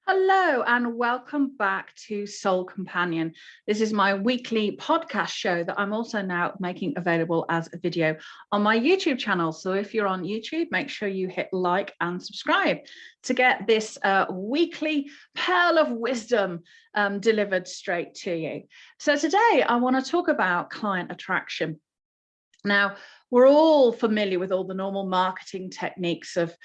Hello and welcome back to Soul Companion. This is my weekly podcast show that I'm also now making available as a video on my YouTube channel. So if you're on YouTube, make sure you hit like and subscribe to get this weekly pearl of wisdom delivered straight to you. So today I want to talk about client attraction. Now, we're all familiar with all the normal marketing techniques of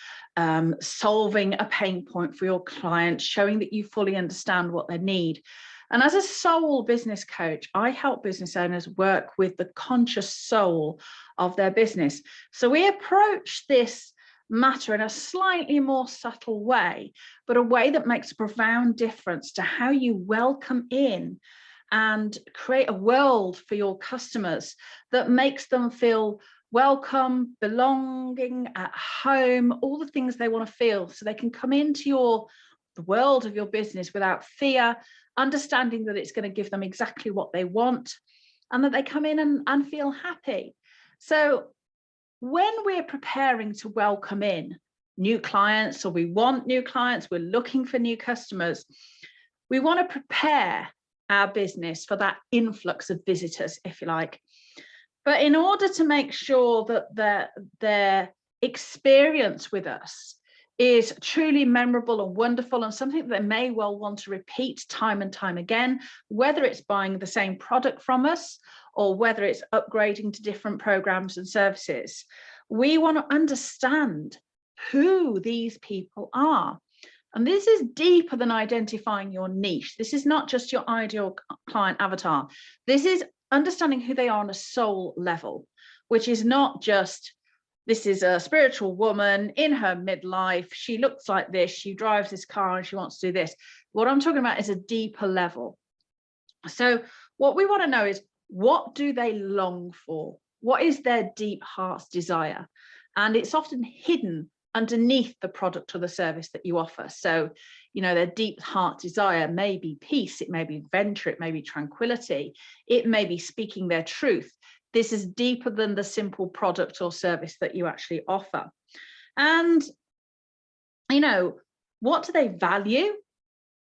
solving a pain point for your clients, showing that you fully understand what they need. And as a soul business coach, I help business owners work with the conscious soul of their business. So we approach this matter in a slightly more subtle way, but a way that makes a profound difference to how you welcome in and create a world for your customers that makes them feel welcome, belonging, at home, all the things they want to feel, so they can come into the world of your business without fear, understanding that it's going to give them exactly what they want, and that they come in and feel happy. So when we're preparing to welcome in new clients, or we want new clients, we're looking for new customers, we want to prepare our business for that influx of visitors, if you like. But in order to make sure that their experience with us is truly memorable and wonderful, and something that they may well want to repeat time and time again, whether it's buying the same product from us or whether it's upgrading to different programs and services, we want to understand who these people are. And this is deeper than identifying your niche. This is not just your ideal client avatar. This is understanding who they are on a soul level, which is not just, this is a spiritual woman in her midlife, she looks like this, she drives this car and she wants to do this. What I'm talking about is a deeper level. So what we want to know is, what do they long for? What is their deep heart's desire? And it's often hidden underneath the product or the service that you offer. So, you know, their deep heart desire may be peace, it may be adventure, it may be tranquility, it may be speaking their truth. This is deeper than the simple product or service that you actually offer. And, you know, what do they value?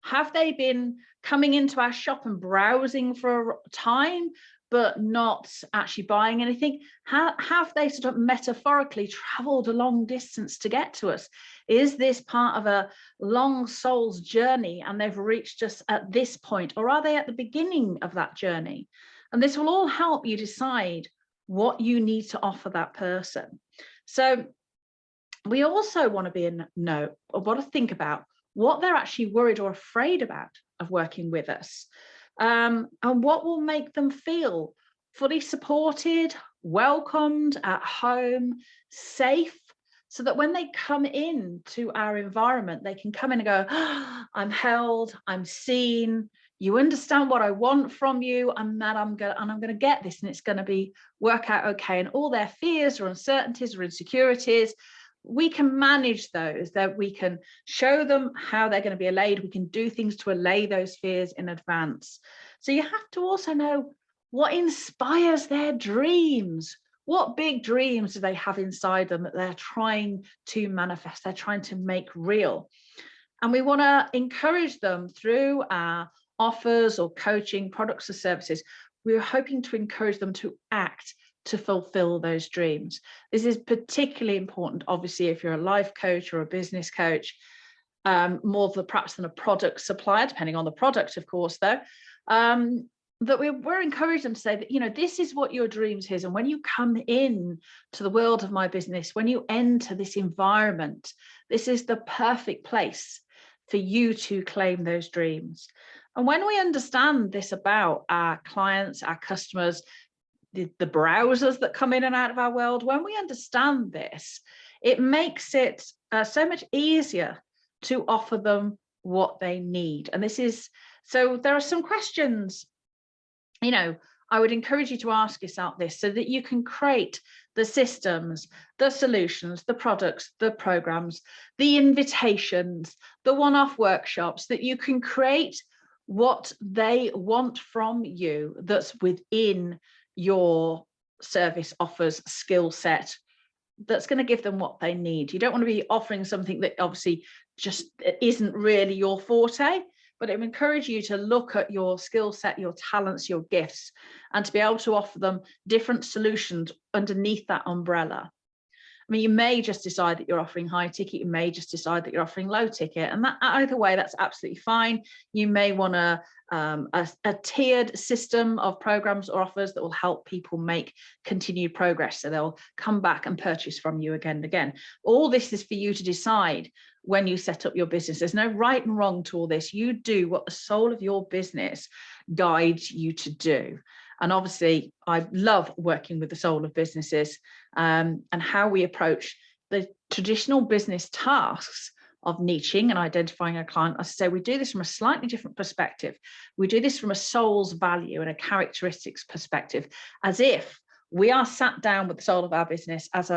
Have they been coming into our shop and browsing for a time, but not actually buying anything? Have they sort of metaphorically traveled a long distance to get to us? Is this part of a long soul's journey and they've reached us at this point, or are they at the beginning of that journey? And this will all help you decide what you need to offer that person. So we also want to be in know, or want to think about what they're actually worried or afraid about of working with us, and what will make them feel fully supported, welcomed, at home, safe, so that when they come into our environment, they can come in and go, oh, I'm held, I'm seen, you understand what I want from you, and that I'm going to get this, and it's going to work out okay. And all their fears or uncertainties or insecurities, we can manage those, that we can show them how they're going to be allayed. We can do things to allay those fears in advance. So you have to also know what inspires their dreams. What big dreams do they have inside them that they're trying to manifest, they're trying to make real? And we want to encourage them through our offers or coaching, products or services. We're hoping to encourage them to act to fulfill those dreams. This is particularly important, obviously, if you're a life coach or a business coach, more perhaps than a product supplier, depending on the product, of course, though, that we're encouraging them to say that, you know, this is what your dreams is. And when you come in to the world of my business, when you enter this environment, this is the perfect place for you to claim those dreams. And when we understand this about our clients, our customers, the browsers that come in and out of our world, when we understand this, it makes it so much easier to offer them what they need. And this is, so there are some questions, you know, I would encourage you to ask yourself this, so that you can create the systems, the solutions, the products, the programs, the invitations, the one-off workshops, that you can create what they want from you that's within your service offers, skill set, that's going to give them what they need. You don't want to be offering something that obviously just isn't really your forte, but it would encourage you to look at your skill set, your talents, your gifts, and to be able to offer them different solutions underneath that umbrella. I mean, you may just decide that you're offering high ticket, you may just decide that you're offering low ticket, and that either way, that's absolutely fine. You may want a tiered system of programs or offers that will help people make continued progress, so they'll come back and purchase from you again and again. All this is for you to decide when you set up your business. There's no right and wrong to all this. You do what the soul of your business guides you to do. And obviously, I love working with the soul of businesses and how we approach the traditional business tasks of niching and identifying a client. As I say, we do this from a slightly different perspective. We do this from a soul's value and a characteristics perspective, as if we are sat down with the soul of our business as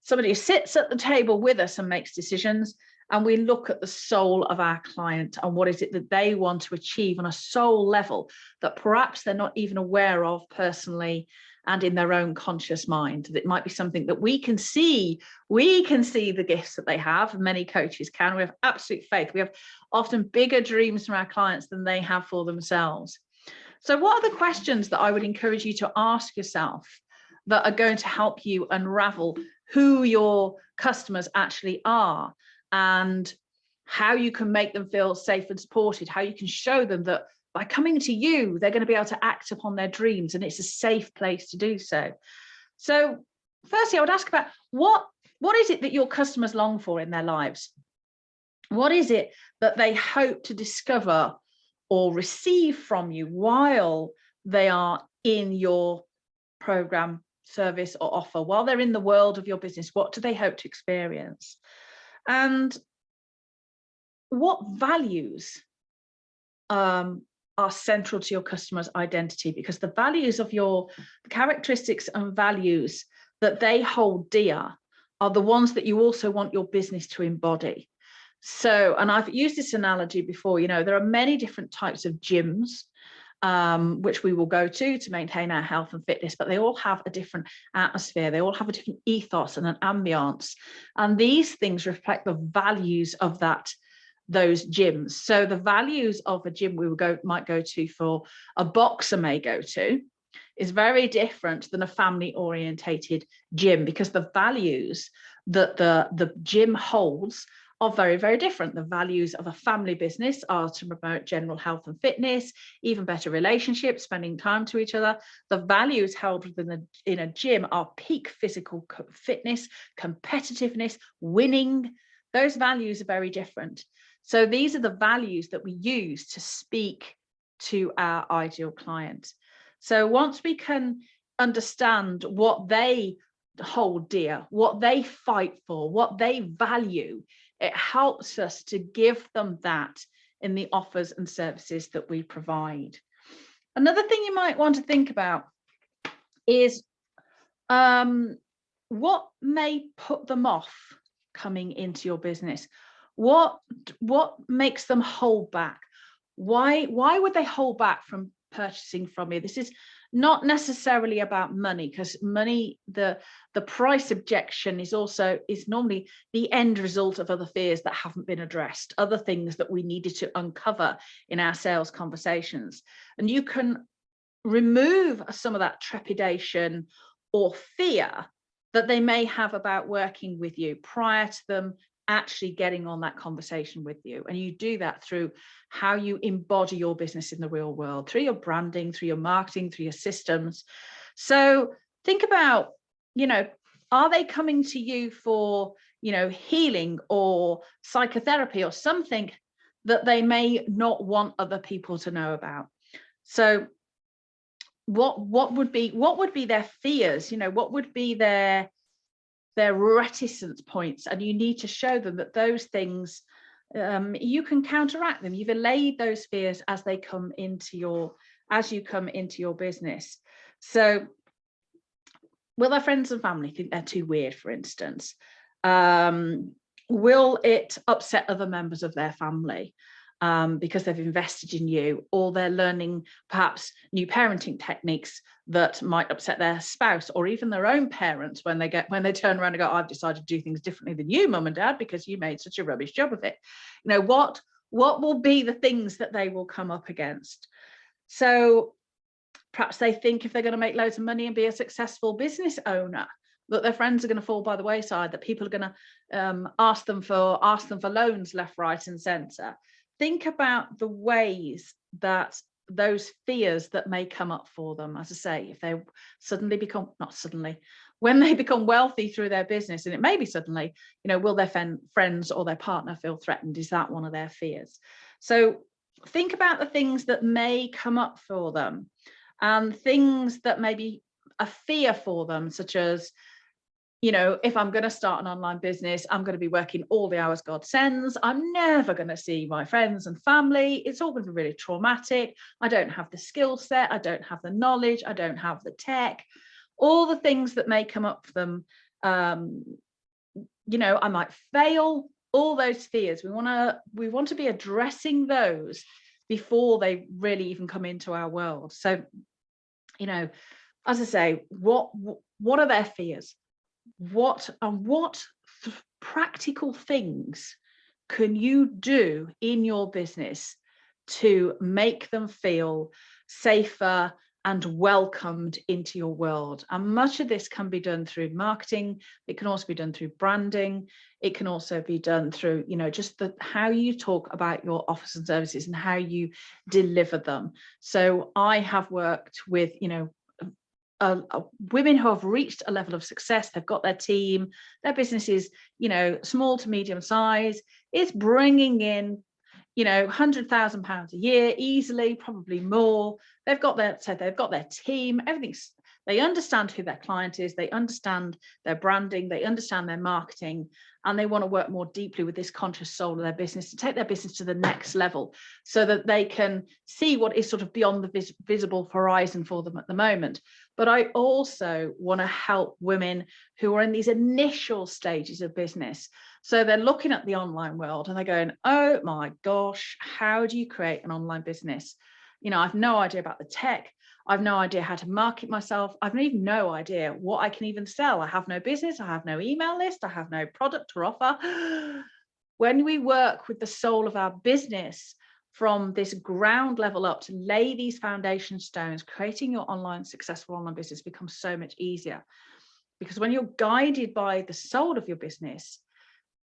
somebody who sits at the table with us and makes decisions. And we look at the soul of our client and what is it that they want to achieve on a soul level that perhaps they're not even aware of personally and in their own conscious mind. That might be something that we can see. We can see the gifts that they have. Many coaches can. We have absolute faith. We have often bigger dreams from our clients than they have for themselves. So what are the questions that I would encourage you to ask yourself that are going to help you unravel who your customers actually are, and how you can make them feel safe and supported, how you can show them that by coming to you, they're going to be able to act upon their dreams and it's a safe place to do so. So firstly, I would ask about what is it that your customers long for in their lives? What is it that they hope to discover or receive from you while they are in your program, service or offer, while they're in the world of your business? What do they hope to experience? And what values are central to your customer's identity? Because the values of the characteristics and values that they hold dear are the ones that you also want your business to embody. So, and I've used this analogy before, there are many different types of gyms which we will go to maintain our health and fitness, but they all have a different atmosphere. They all have a different ethos and an ambiance. And these things reflect the values of those gyms. So the values of a gym might go to for a boxer may go to is very different than a family orientated gym, because the values that the gym holds are very, very different. The values of a family business are to promote general health and fitness, even better relationships, spending time to each other. The values held in a gym are peak physical fitness, competitiveness, winning. Those values are very different. So these are the values that we use to speak to our ideal client. So once we can understand what they hold dear, what they fight for, what they value, it helps us to give them that in the offers and services that we provide. Another thing you might want to think about is what may put them off coming into your business. What makes them hold back? Why would they hold back from purchasing from you? This is not necessarily about money, because money, the price objection is normally the end result of other fears that haven't been addressed, other things that we needed to uncover in our sales conversations. And you can remove some of that trepidation or fear that they may have about working with you prior to them actually getting on that conversation with you. And you do that through how you embody your business in the real world, through your branding, through your marketing, through your systems. So think about, are they coming to you for, healing or psychotherapy or something that they may not want other people to know about? So what would be their fears? What would be their reticence points? And you need to show them that those things, you can counteract them. You've allayed those fears as you come into your business. So will their friends and family think they're too weird, for instance? Will it upset other members of their family? because they've invested in you, or they're learning perhaps new parenting techniques that might upset their spouse or even their own parents when they turn around and go, I've decided to do things differently than you, mum and dad, because you made such a rubbish job of it. You know, what will be the things that they will come up against? So perhaps they think if they're going to make loads of money and be a successful business owner, that their friends are going to fall by the wayside, that people are going to ask them for loans left, right and centre. Think about the ways that those fears that may come up for them, as I say, if they suddenly become, not suddenly, when they become wealthy through their business, and it may be suddenly, you know, will their friends or their partner feel threatened? Is that one of their fears? So think about the things that may come up for them, and things that may be a fear for them, such as, you know, if I'm going to start an online business, I'm going to be working all the hours God sends. I'm never going to see my friends and family. It's all going to be really traumatic. I don't have the skill set. I don't have the knowledge. I don't have the tech. All the things that may come up for them. You know, I might fail. All those fears. We want to be addressing those before they really even come into our world. So, you know, as I say, what are their fears? What practical things can you do in your business to make them feel safer and welcomed into your world? And much of this can be done through marketing. It can also be done through branding. It can also be done through, you know, just how you talk about your offers and services and how you deliver them. So I have worked with, you know, women who have reached a level of success. They've got their team, their business is, you know, small to medium size. It's bringing in, you know, £100,000 a year easily, probably more. They've got their team, everything's, they understand who their client is, they understand their branding, they understand their marketing, and they want to work more deeply with this conscious soul of their business to take their business to the next level, so that they can see what is sort of beyond the visible horizon for them at the moment. But I also want to help women who are in these initial stages of business. So they're looking at the online world and they're going, oh my gosh, how do you create an online business? You know, I've no idea about the tech. I've no idea how to market myself. I've even no idea what I can even sell. I have no business. I have no email list. I have no product to offer. When we work with the soul of our business from this ground level up to lay these foundation stones, creating your successful online business becomes so much easier. Because when you're guided by the soul of your business,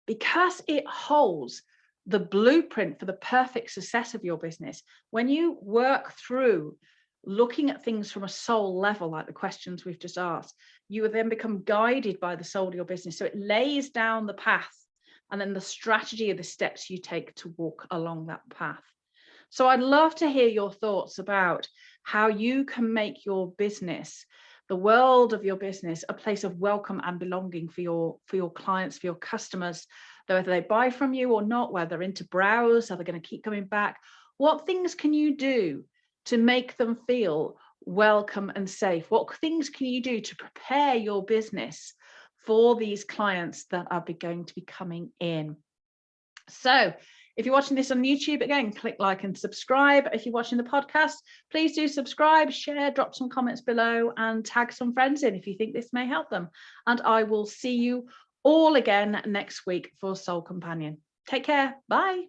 because it holds the blueprint for the perfect success of your business, when you work through looking at things from a soul level, like the questions we've just asked, you will then become guided by the soul of your business. So it lays down the path, and then the strategy of the steps you take to walk along that path. So I'd love to hear your thoughts about how you can make your business, the world of your business, a place of welcome and belonging for your clients, for your customers, whether they buy from you or not, whether they're into browse, are they going to keep coming back? What things can you do to make them feel welcome and safe? What things can you do to prepare your business for these clients that are going to be coming in? So if you're watching this on YouTube, again, click like and subscribe. If you're watching the podcast, please do subscribe, share, drop some comments below, and tag some friends in if you think this may help them. And I will see you all again next week for Soul Companion. Take care. Bye.